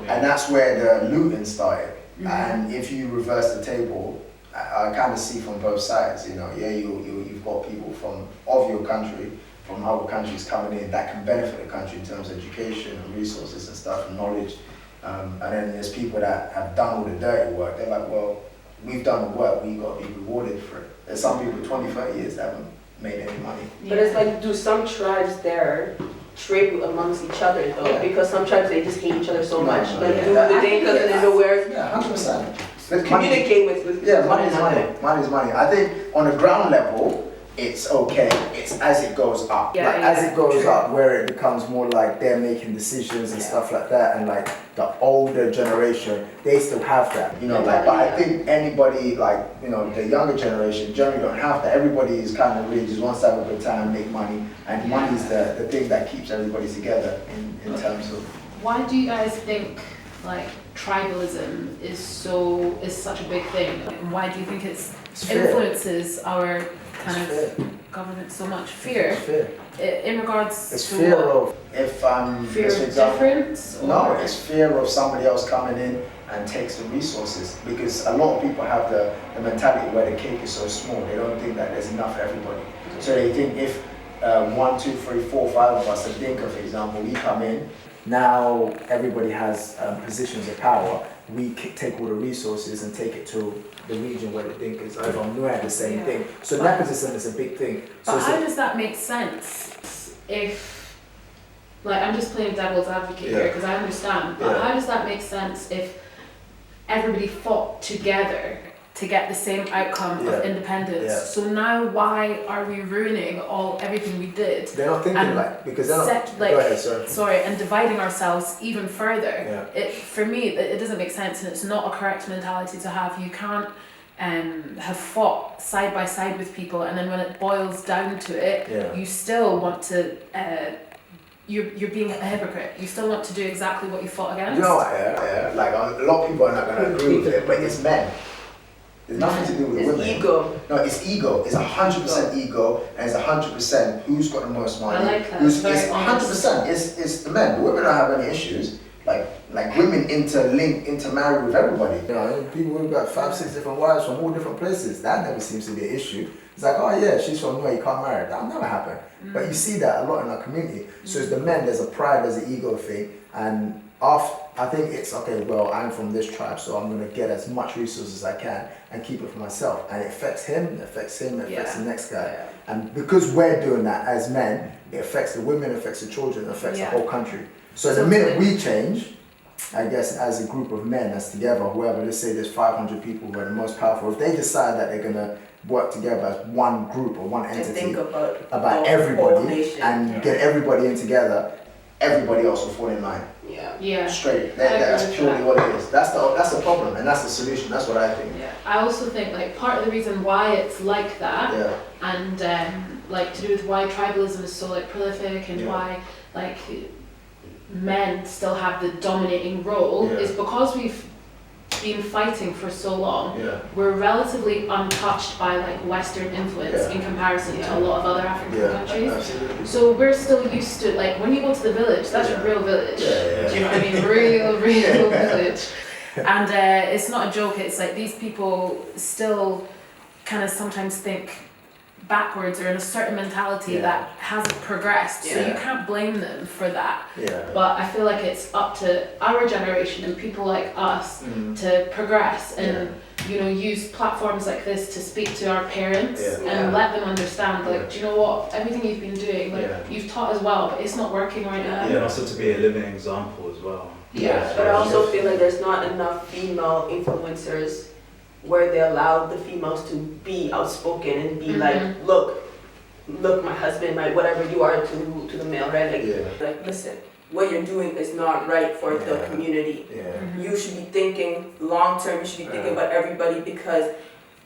And that's where the looting started. And if you reverse the table, I kind of see from both sides, you know, you've got people of your country, from other countries coming in that can benefit the country in terms of education and resources and stuff and knowledge. And then there's people that have done all the dirty work. They're like, well, we've done the work, we got to be rewarded for it. There's some people 20, 30 years that haven't made any money. But it's like, do some tribes there trade amongst each other though? Because some tribes, they just hate each other so much. Like, do the Dinkas and the Nuers? Yeah, 100%. Communicate with money is money. Money is money. I think on the ground level, it's okay. It's as it goes up. As it goes up, where it becomes more like they're making decisions and stuff like that, and like the older generation, they still have that. You know, but I think anybody like, you know, the younger generation generally don't have that. Everybody is kind of really just wants to have a good time, make money, and money is the thing that keeps everybody together in terms of. Why do you guys think like tribalism is such a big thing? Why do you think it influences our kind of government so much? Fear. In regards it's to fear what? of Fear of difference? No, it's fear of somebody else coming in and takes the resources, because a lot of people have the mentality where the cake is so small, they don't think that there's enough for everybody. So they think if 1, 2, 3, 4, 5 of us, a Dinka for example, we come in, now everybody has positions of power, we take all the resources and take it to the region where the Dinkas are from. We had the same thing. So nepotism is a big thing. So but how does that make sense if, like, I'm just playing devil's advocate here because I understand, but how does that make sense if everybody fought together to get the same outcome of independence? So now why are we ruining everything we did? They're not thinking because they're not. Go ahead, and dividing ourselves even further. For me, it doesn't make sense, and it's not a correct mentality to have. You can't have fought side by side with people, and then when it boils down to it, you still want to. You're being a hypocrite. You still want to do exactly what you fought against. You know what? Like a lot of people are not going to agree with it, but it's men. There's nothing to do with women. It's ego. No, it's ego. It's 100% ego, and it's 100% who's got the most money. I like that. It's 100%. It's the men. The women don't have any issues. Like women intermarry with everybody. You know, people who've got 5, 6 different wives from all different places. That never seems to be an issue. It's like, oh yeah, she's from where you can't marry her. That'll never happen. But you see that a lot in our community. So it's the men. There's a pride. There's an ego thing, and I think it's okay, well, I'm from this tribe, so I'm going to get as much resources as I can and keep it for myself. And it affects him, it affects the next guy. Yeah. And because we're doing that as men, it affects the women, it affects the children, it affects the whole country. So the minute we change, I guess as a group of men, as together, whoever, let's say there's 500 people who are the most powerful, if they decide that they're going to work together as one group or one entity, think about everybody and get everybody in together, everybody else will fall in line. Straight. That's purely what it is. That's the problem, and that's the solution. That's what I think. I also think like part of the reason why it's like that, and like to do with why tribalism is so like prolific and why like men still have the dominating role is because we've been fighting for so long. We're relatively untouched by like Western influence in comparison to a lot of other African countries. Absolutely. So we're still used to, like, when you go to the village, that's a real village. Do you know what I mean? Real village. And it's not a joke. It's like these people still kind of sometimes think backwards or in a certain mentality that hasn't progressed, so you can't blame them for that. But I feel like it's up to our generation and people like us to progress and you know, use platforms like this to speak to our parents and let them understand, like, do you know what, everything you've been doing, like you've taught us well, but it's not working right now. And also to be a living example as well. But I also feel like there's not enough female influencers where they allow the females to be outspoken and be like, look, my husband, my whatever you are to the male, right? Like, listen, what you're doing is not right for the community. You should be thinking long term. You should be thinking about everybody, because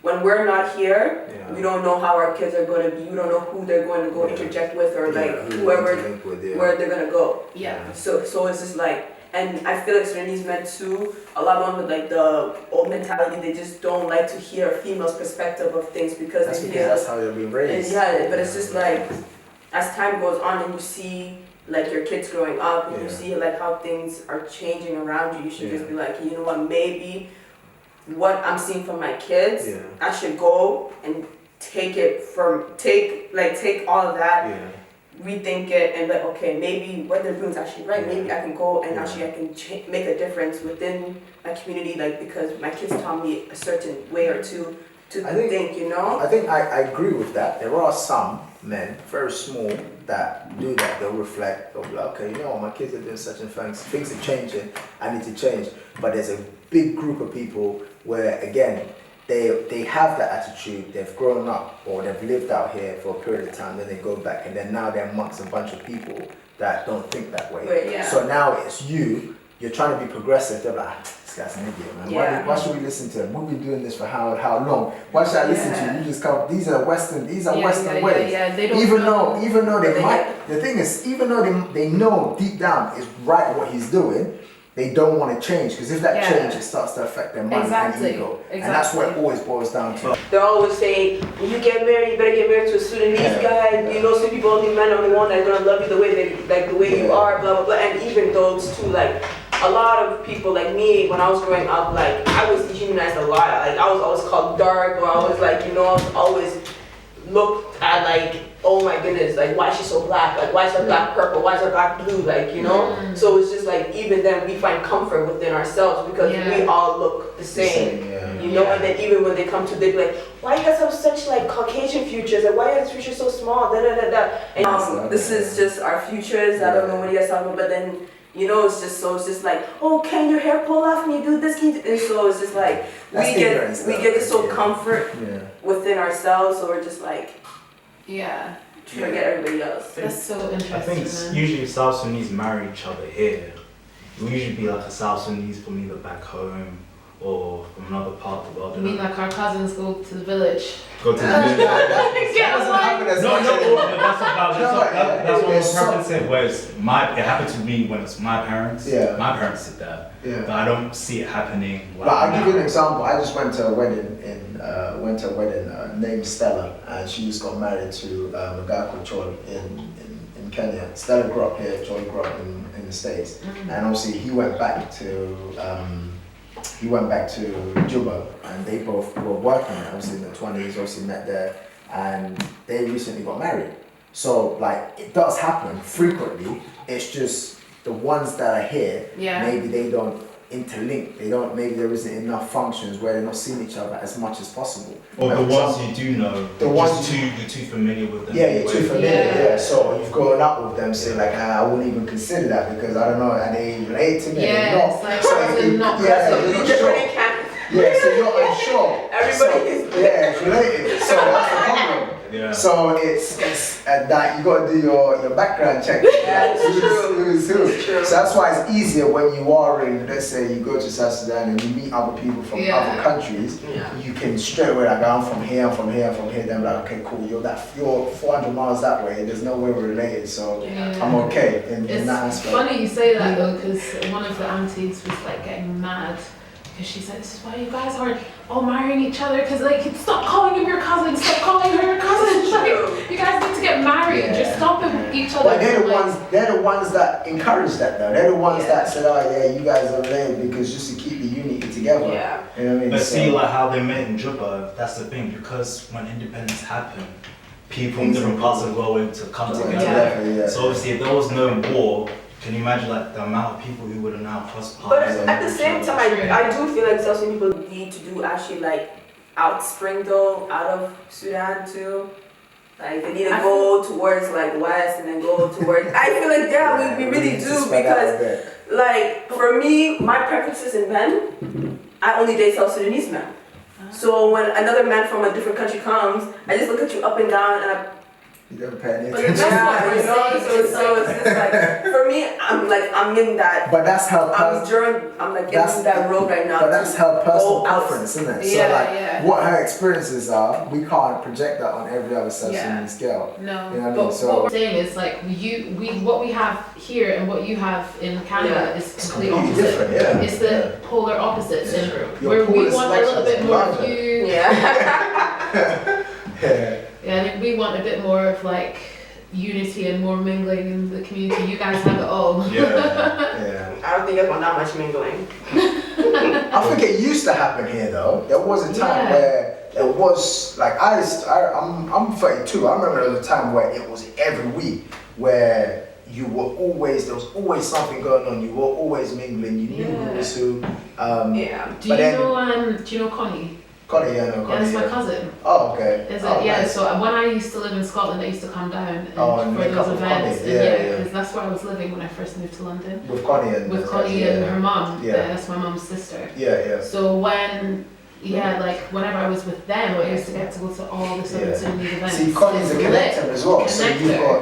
when we're not here, we don't know how our kids are going to be. You don't know who they're going to go interject with, or like whoever, where they're going to go. So it's just like. And I feel like Sudanese men too, a lot of them with like the old mentality, they just don't like to hear a female's perspective of things because they feel that's how they're being raised. And but it's just like, as time goes on and you see like your kids growing up and you Yeah. see like how things are changing around you, you should Yeah. just be like, you know what, maybe what I'm seeing from my kids, Yeah. I should go and take all of that, Yeah. rethink it, and like, okay, maybe what they're doing is actually right. Yeah. Maybe I can go and Yeah. actually I can make a difference within my community, like because my kids taught me a certain way or two to I think- think, you know. I think I agree with that. There are some men, very small, that do that. They'll reflect. They'll be like, okay, you know what, my kids are doing such and things. Things are changing. I need to change. But there's a big group of people where, again, they have that attitude. They've grown up or they've lived out here for a period of time. Then they go back, and then now they're amongst a bunch of people that don't think that way. Right, yeah. So now it's you. You're trying to be progressive. They're like, this guy's an idiot, man. Yeah. Why should we listen to him? We've been doing this for how long? Why should I listen to you? You just come. These are Western ways. Yeah. They don't Even know. though they They might, get- the thing is, even though they know deep down is right what he's doing, they don't want to change because if that Yeah. change, it starts to affect their mind Exactly, and ego, and that's what it exactly. always boils down to. They're always saying, when you get married, you better get married to a Sudanese Yeah. guy. You know, some people only men are the one that's gonna love you the way you Yeah. are, blah blah blah. And even those too, like a lot of people like me, when I was growing up, like I was dehumanized a lot. Like I was always called dark, or I was like, you know, I was always looked at like, oh my goodness, like why is she so black? Like why is her black purple? Why is her black blue? Like, you know? So it's just like even then we find comfort within ourselves because Yeah. we all look the same. Yeah. You know, Yeah. and then even when they come to, they be like, why you guys have such like Caucasian futures? Like, why are these futures so small? Da da da da. And this is just our futures. I don't know what you guys talking about, but then you know, it's just like, oh, can your hair pull off? Can you do this? Can you do? And so it's just like That's ignorance, we though. get so Yeah. comfort Yeah. within ourselves, so we're just like Yeah. forget everybody else. That's so interesting. I think it's man. usually South Sudanese marry each other here. It will usually be like a South Sudanese from either back home or from another part of the world. You mean like our cousins go to the village? Go to the That village. doesn't happen as No, much no, anymore. but that's what There's my parents said. Whereas it happened to me when it's my parents. Yeah. My parents did that, Yeah. but I don't see it happening. But I'll give you an example. I just went to a wedding named Stella, and she just got married to a guy called Chol in Kenya. Stella grew up here, Chol grew up in the States, and obviously he went back to Juba, and they both were working obviously in the 20s, obviously met there, and they recently got married. So like it does happen frequently. It's just the ones that are here, Yeah. maybe they don't interlink. Maybe there isn't enough functions where they're not seeing each other as much as possible. Or Like, the for ones example, you do know, The ones you're too familiar with them. yeah, you're too familiar, Yeah. yeah. So you've grown up with them, saying like, I wouldn't even consider that because I don't know, and they relate to me. Yeah, and they're it's like So cousin, not yeah, cousin. you're We not different sure. in camp. Yeah, so you're unsure. Everybody So- is- yeah, it's related. So that's the problem. Yeah. So it's that you got to do your background check. Yeah, it's Who's- true. who's who. It's true. So that's why it's easier when you are in, let's say you go to South Sudan and you meet other people from Yeah. other countries. Yeah. You can straight away like, I'm from here, I'm from here, I'm from here. Then like, okay, cool. You're 400 miles that way. There's no way we're related. So Yeah. I'm okay in It's that aspect. funny you say that though, because one of the aunties was like getting mad because she said, "This is why you guys aren't all marrying each other. Because like, stop calling him your cousin. Stop calling her your cousin. Like, you guys need to get married. Yeah. Just stop each other." But they're the from, like- ones. They're the ones that encourage that though. They're the ones Yeah. that said, "Oh yeah, you guys are related because just to keep the unity together." Yeah. You know what I mean? But So- see, like how they met in Juba, that's the thing, because when independence happened, people from different parts of the world were able to come Yeah. together. Yeah. So obviously, if there was no war, can you imagine like the amount of people who would have now crossed But paths? at the same time, I do feel like South Sudan people need to do actually like outspring though out of Sudan too. Like they need to I go towards like west and then go towards. I feel like yeah, we really need to do spread out a because bit. like for me, my preferences in men, I only date South Sudanese men. So when another man from a different country comes, I just look at you up and down and I You don't pay any But attention. that's what yeah, we're you know. saying, So it's just like for me, I'm in that. But that's how. I'm like That's- in that road right now. But that's to her personal go out. preference, isn't it? Yeah, so like, yeah. what her experiences are, we can't project that on every other South Yeah. Sudanese girl. No, You know what I mean? but So- what we're saying is like what we have here and what you have in Canada Yeah. is It's completely completely opposite. different, yeah. It's the polar opposite syndrome, Your where we polar want a little bit selection is more of larger. you. Yeah. Yeah. Yeah, I think we want a bit more of like unity and more mingling in the community. You guys have it all. Yeah. I don't think there's that much mingling. I think it used to happen here though. There was a time where it was like I'm 32. I remember there was a time where it was every week where you were always there was always something going on. You were always mingling. You knew who was who. Do you know Connie? Connie, yeah, no, Connie. Yeah, that's my cousin. Oh, okay. Nice. So when I used to live in Scotland, I used to come down and and for those events. Connie. Yeah, because that's where I was living when I first moved to London. With Connie and her mum. Yeah, that's my mum's sister. Yeah. So whenever I was with them, I used to get to go to all the South Sudanese events. See, Connie's a connector as well.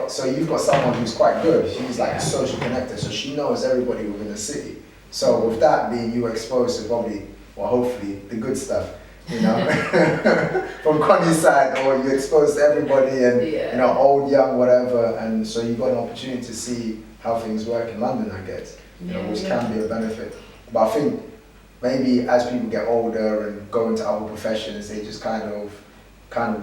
So you've got someone who's quite good. She's like a social connector, so she knows everybody within the city. So with that being, you were exposed to probably, well, hopefully, the good stuff. You know, from Connie's side, or you're exposed to everybody and you know, old, young, whatever, and so you got an opportunity to see how things work in London, I guess, you know, which can be a benefit. But I think maybe as people get older and go into other professions, they just kind of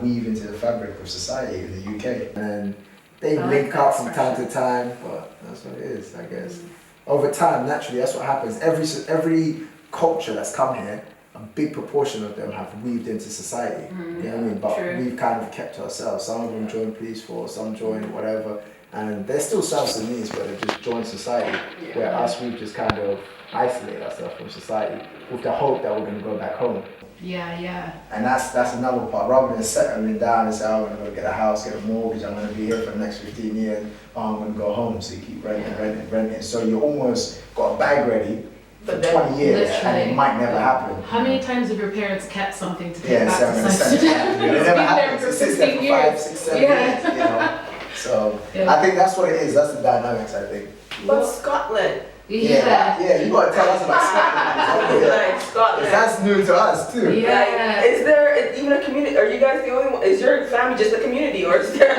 weave into the fabric of society in the UK, and they link up from time to time. But that's what it is, I guess. Over time, naturally, that's what happens. Every culture that's come here, a big proportion of them have weaved into society. You know what I mean? But we've kind of kept to ourselves. Some of them join police force, some join whatever, and they're still South Sudanese, but they've just joined society. Where us, we've just kind of isolated ourselves from society with the hope that we're going to go back home. Yeah. And that's another part. Rather than settling down and say, oh, I'm going to go get a house, get a mortgage, I'm going to be here for the next 15 years, I'm going to go home. So you keep renting. So you almost got a bag ready for 20 years, and it might never happen. How many times have your parents kept something to take back to South Sudan? It never happens. It sits there for 5, 6, 7 years, you know. So I think that's what it is. That's the dynamics, I think. But Scotland. Yeah, you gotta tell us about Scotland. Like Scotland. That's new to us too. Yeah. Like, is there even a community? Are you guys the only one? Is your family just a community, or is there?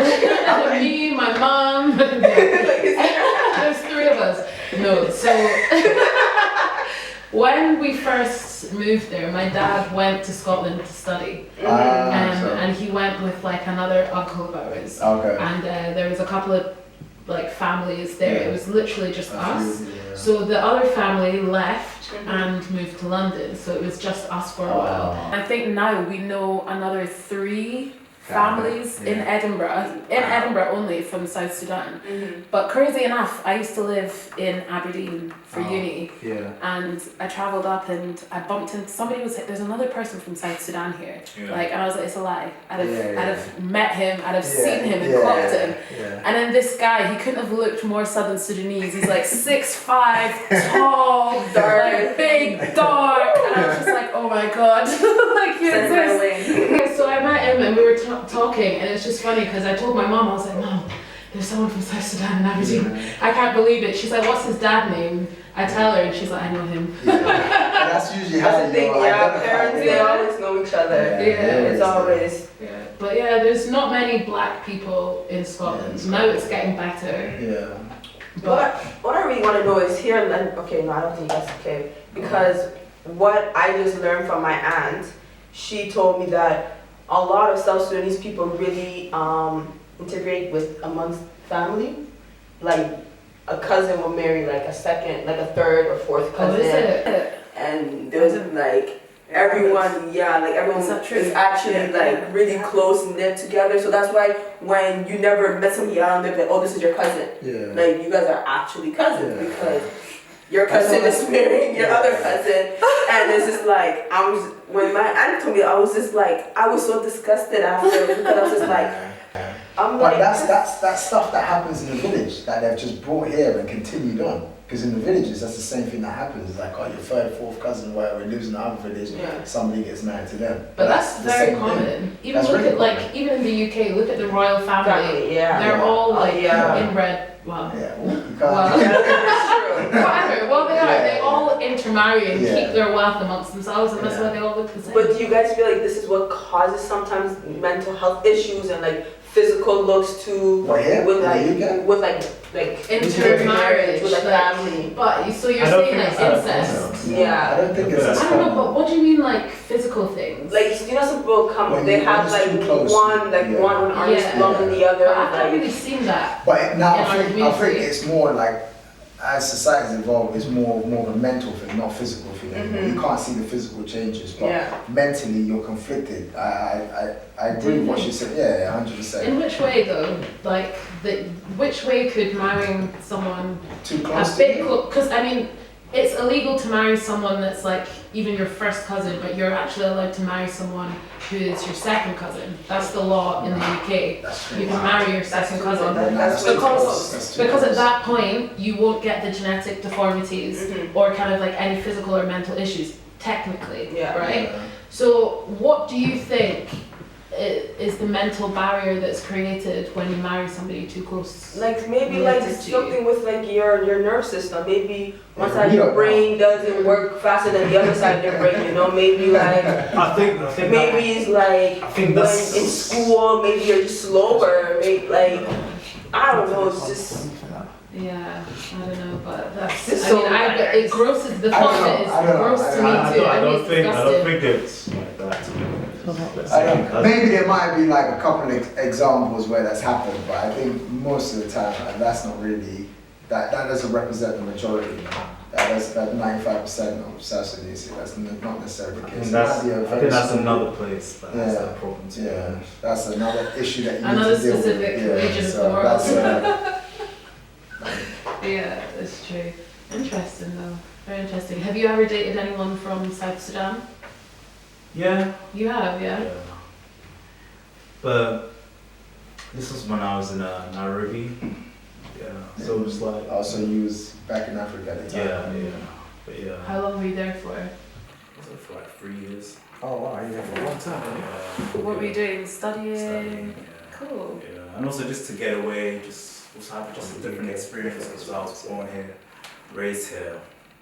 Me, my mom. There's 3 of us. No, so when we first moved there, my dad went to Scotland to study, and he went with like another uncle of ours. Okay. And there was a couple of like families there. It was literally just us. So the other family left and moved to London. So it was just us for a while. I think now we know another 3 families in Edinburgh. In Edinburgh only, from South Sudan. But crazy enough, I used to live in Aberdeen for uni. And I travelled up and I bumped into somebody. There's another person from South Sudan here. Like, and I was like, it's a lie. I'd have met him, I'd have seen him and clocked him. And then this guy, he couldn't have looked more Southern Sudanese. He's like 6'5", tall, dark, like, big, dark. And I was just like, oh my god. Like, so I met him and we were talking, and it's just funny because I told my mom, I was like, Mom, there's someone from South Sudan in Aberdeen. I can't believe it. She's like, what's his dad name? I tell her and she's like, I know him. That's usually how you know. Parents, they always know each other. It's always. But there's not many black people in Scotland. Now it's getting better. But what I really want to know is here in London, okay, no, I don't think that's okay. Because what I just learned from my aunt, she told me that a lot of South Sudanese people really integrate with amongst family. Like a cousin will marry like a second, like a third or fourth cousin. Oh, is it? And there's like everyone, everyone is actually like really close and knit together. So that's why when you never met somebody out, they're like, oh, this is your cousin. Like you guys are actually cousins because your cousin is marrying your other cousin, and it's just like when my aunt told me, I was just like, I was so disgusted after because I was just like, but that's stuff that happens in the village that they've just brought here and continued on. Because in the villages, that's the same thing that happens. It's like, oh, your 3rd, 4th cousin, whatever, lives in another village, somebody gets married to them. But that's very common. Even look at like, even in the UK, look at the royal family. They're all like inbred. Well, whatever. Well, they are. They all intermarry and keep their wealth amongst themselves, and that's why they all look the same. But do you guys feel like this is what causes sometimes mental health issues and like physical looks to What, here? with In the UK? like Intermarriage, with like like- family. But so you're I don't saying think like it's that incest? Yeah. I don't think it's I as I don't know, common. but what do you mean like physical things? Like you know, some people come, When they you- have when like it's too close, one yeah. one arm is Yeah. longer than the other. But I've not like, really seen that. But now In our I think community. it's more like, as society's evolved, it's more of a mental thing, not physical thing anymore. Mhm. You can't see the physical changes, but Yeah. mentally you're conflicted. I agree with what she said. Yeah, 100%. In which way though? Like, which way could marrying someone Too a close to bit you? close? Because I mean, it's illegal to marry someone that's like even your first cousin, but you're actually allowed to marry someone who is your second cousin. That's the law in the UK. That's true. You can marry your That's second too cousin. long. Yeah, no, That's too way close. close. That's too Because at close. that point, you won't get the genetic deformities Mhm. or kind of like any physical or mental issues, technically, Yeah. right? Yeah. So, what do you think is the mental barrier that's created when you marry somebody too close? Like maybe Related like to something with like your nerve system. Maybe one Yeah, side of we your don't brain doesn't work faster than the other side of your brain. You know, maybe like I think maybe it's like I think when that's- in school maybe you're just slower. Maybe like I don't know. It's just Yeah, I don't know, but that's. It's I so mean, bad. it grosses. The I don't thought of know, it is I don't know, gross I to don't me know. too. I think it's I don't disgusting. think it's like that. To be honest. I don't know. Maybe there might be like a couple of examples where that's happened, but I think most of the time that's not really, that doesn't represent the majority. That's 95% of South Sudanese. That's not necessarily the I case. think It that's, might be a I very think that's small- another place that has Yeah. that problem too. Yeah, that's another issue that you Another need to deal with. specific Yeah, region of so the world. that's, Yeah, that's true. Interesting though. Very interesting. Have you ever dated anyone from South Sudan? Yeah. You have, yeah. Yeah. But this was when I was in Nairobi. Yeah. So it was like. also used back in Africa at the time. Yeah. But yeah. How long were you there for? So for like 3 years. Oh wow, you there for a long time. Yeah. What were you doing? Studying? Studying. Yeah. Cool. Yeah. And also just to get away, just also have just a different experience because I was born here, raised here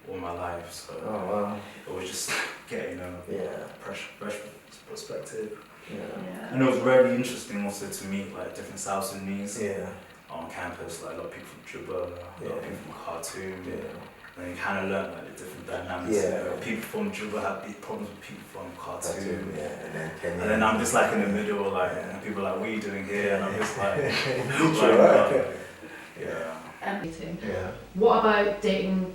all my life. So Oh wow. it was just getting a Yeah. fresh perspective. Yeah. Yeah. And it was very interesting also to meet like different South Sudanese Yeah. on campus, like a lot of people from Juba, a lot of Yeah. people from Khartoum. Yeah. And you kind of learn like the different dynamics. Yeah. You know, people from Juba have big problems with people from Khartoum. Yeah. And then Kenya. And then I'm just like in the middle, like, and people are like, what are you doing here? And I'm just like, Neutral, like, right? yeah. And dating. Yeah. What about dating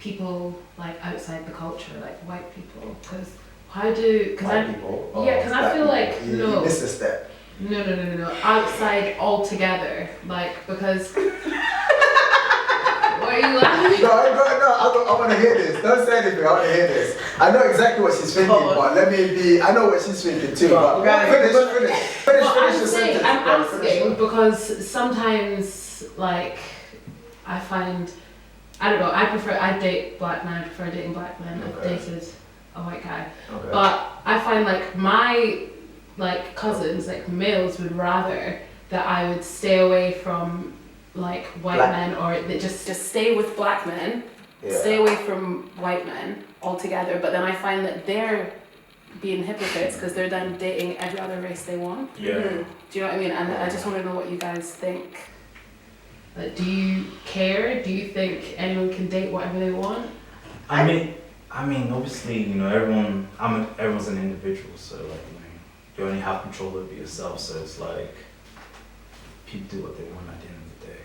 people like outside the culture, like white people? Because White people. or Yeah, 'cause I black feel people. like, You no. missed a step. no, outside altogether, like because. What are you laughing? No, I want to hear this. Don't say anything. I want to hear this. I know exactly what she's thinking, Oh. but let me be. I know what she's thinking too. But Right. finish Well, I'm your saying, sentence. I'm Yeah, finish asking it. because sometimes, like, I find, I don't know, I date black men, I prefer dating black men. I've Okay. dated a white guy. Okay. But I find, like, my, like, cousins, like, males would rather that I would stay away from, like, white Black- men or just stay with black men, stay away from white men altogether. But then I find that they're being hypocrites because they're then dating every other race they want. Yeah. Mhm. Do you know what I mean? And I just want to know what you guys think. Like, do you care? Do you think anyone can date whatever they want? I mean, obviously, you know, everyone's an individual, so like, you only have control over yourself. So it's like, people do what they want at the end of the day,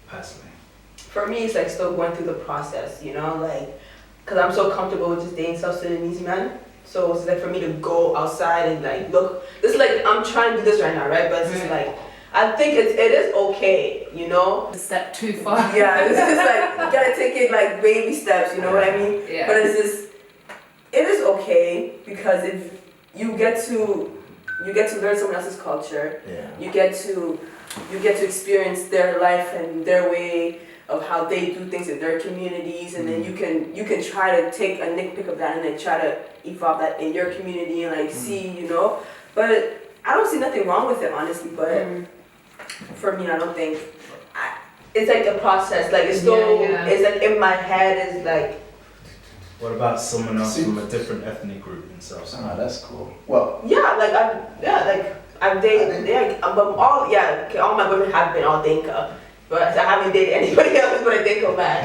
personally. For me, it's like still going through the process, you know, like, cause I'm so comfortable with just dating South Sudanese men. So it's like for me to go outside and like look. This is like I'm trying to do this right now, right? But it's just like I think it is okay, you know. A step too far. Yeah, it's just like you gotta take it like baby steps, you know what I mean? Yeah. But it's just it is okay because if you get to learn someone else's culture, Yeah. you get to experience their life and their way of how they do things in their communities, and then you can try to take a nitpick of that and then try to evolve that in your community and like see, you know. But I don't see nothing wrong with it, honestly. But for me, I don't think it's like a process. Like it's still, Yeah. it's like in my head is like. What about someone else from a different ethnic group in South Sudan? Ah, that's cool. Well, Yeah, like I've dated, all my women have been all Dinka, but I haven't dated anybody else but a Dinka man.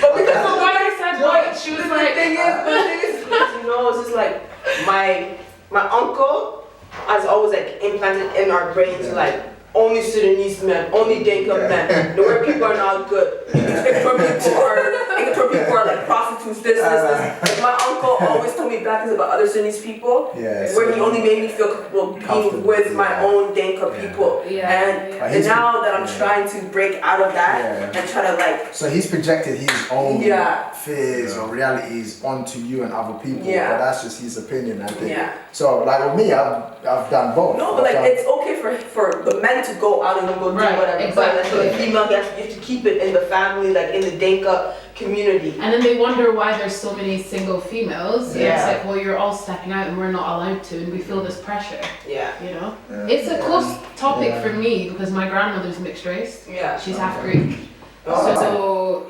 But because So when I said white, she was like, thing is, you know, it's just like my uncle has always like implanted in our brains like only Sudanese men, only Dinka men. The where people are not good. People are like prostitutes, this. Like my uncle always told me bad things about other Sudanese people, where he only made me feel comfortable being with my own Dinka people. And now that I'm trying to break out of that and try to like. So he's projected his own fears or realities onto you and other people, but that's just his opinion, I think. So like with me, I've done both. No, but like it's okay for the men to go out and go do whatever. Exactly. But like, for the female, you have to keep it in the family, like in the Dinka community. and then they wonder why there's so many single females. And it's like, well, you're all stepping out and we're not allowed to, and we feel this pressure. Yeah. You know, it's a close topic for me because my grandmother's mixed race. Yeah. She's half Greek. So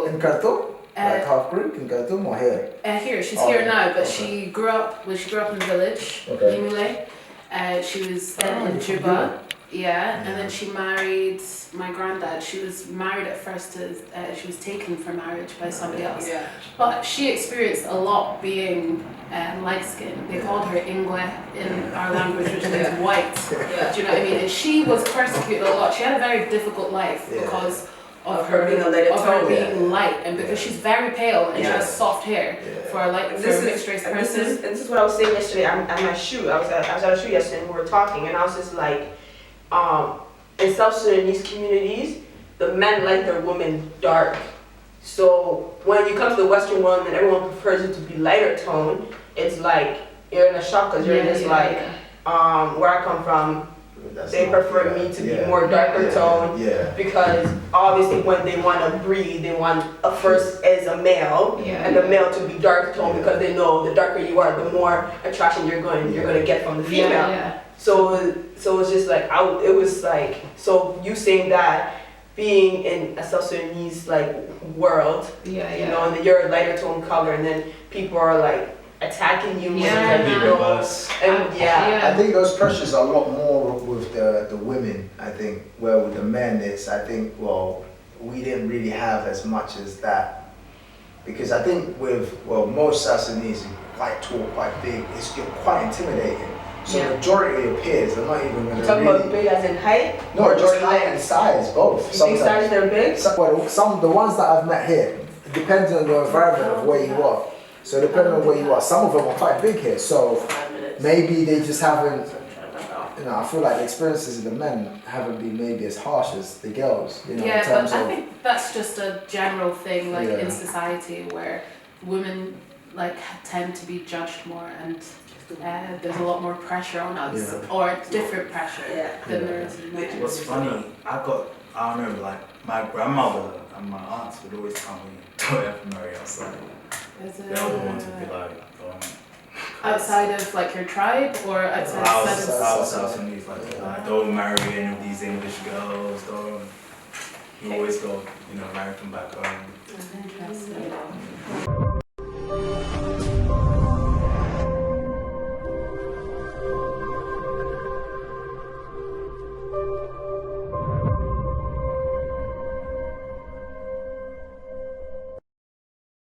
In Khartoum? Like half Greek in Khartoum or here? Here, she's here now, but she grew up in the village, Nimule. She was in Juba. And then she married my granddad. She was married at first to, she was taken for marriage by somebody else. But she experienced a lot being light skinned. They called her Ingwe in our language, which means white. Do you know what I mean? And she was persecuted a lot. She had a very difficult life because of her being light, and because she's very pale and she has soft hair for a mixed race person. This is what I was saying yesterday. I'm at my shoot. I was at a shoot yesterday and we were talking, and I was just like, in South Sudanese communities, the men like their women dark. So when you come to the Western world and everyone prefers you to be lighter tone, it's like you're in a shock because you're just like, where I come from, they prefer me to be more darker tone because obviously when they want to breed, they want first as a male and the male to be dark tone because they know the darker you are, the more attraction you're going to get from the female. So it's just like it was like, so you saying that being in a South Sudanese like world, you know, and then you're a lighter tone color, and then people are like attacking you. I think those pressures are a lot more with the women. I think where with the men it's we didn't really have as much as that, because I think with most South Sudanese quite tall, quite big, it's quite intimidating. So majority of peers are not even going to talking about big as in height? No, just height and size, both. You think size they're big? Some the ones that I've met here, depends on the environment of where you are. So depending on where you are, some of them are quite big here. So maybe they just haven't, I feel like the experiences of the men haven't been maybe as harsh as the girls. In terms but I think that's just a general thing in society where women tend to be judged more, and there's a lot more pressure on us, or different pressure than there is in men. What's funny, I don't know, like my grandmother and my aunts would always tell me, don't ever marry outside. They always want to be like, outside of your tribe or outside of South Sudanese, like don't marry any of these English girls, you always go, marry them back home. Interesting.